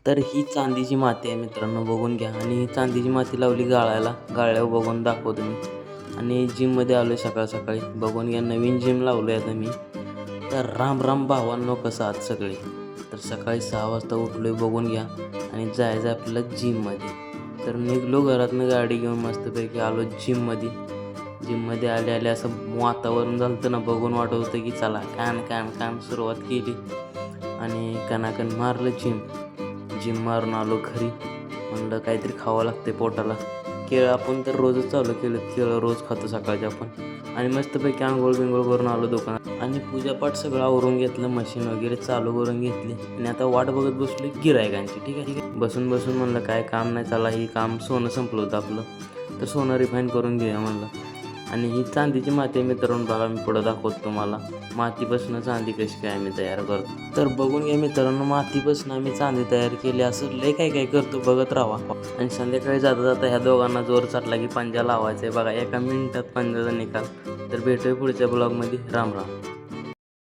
तर ही चांदीची माती आहे मित्रांनो, बघून घ्या. आणि ही चांदीची माती लावली गाळायला. गाळ्यावर बघून दाखवतो मी. आणि जिममध्ये आलो आहे सकाळ सकाळी. बघून घ्या, नवीन जिम लावलो आहे आता मी. तर राम राम भावांनो, कसं आहात सगळे. तर सकाळी 6 वाजता उठलो आहे, बघून घ्या. आणि जायचं आपल्याला जिममध्ये. तर निघलो घरातनं गाडी घेऊन, मस्तपैकी आलो जिममध्ये. जिममध्ये आले आले असं वातावरण झालं होतं ना, बघून वाटत होतं की चला कान कान कान सुरुवात केली. आणि कणाकण मारलं जिम मारून आलो घरी. म्हणलं काहीतरी खावं लागते पोटाला. केळं आपण तर रोजच चालू केलं, केळं रोज खातो सकाळचे आपण. आणि मस्तपैकी आंघोळ बिंघोळ करून आलो दुकानात. आणि पूजापाठ सगळं आवरून घेतलं, मशीन वगैरे चालू करून घेतली. आणि आता वाट बघत बसलो गिरायकांची. ठीक आहे. बसून बसून म्हणलं काय काम नाही, चला ही काम सोनं संपलं होतं आपलं, तर सोनं रिफाईन करून घेऊया म्हणलं. आणि ही चांदीची माती मित्रांनो, बघा मी पुढं दाखवतो तुम्हाला. मातीपासून चांदी कशी काय आम्ही तयार करतो. तर बघून घ्या मित्रांनो, मातीपासून आम्ही चांदी तयार केली. असं लय काय काय करतो, बघत राहा. आणि संध्याकाळी जाता जाता ह्या दोघांना जोर चटला की पंजा लावायचा आहे. बघा, एका मिनिटात पंजाचा निकाल. तर भेटूया पुढच्या ब्लॉगमध्ये. राम राम.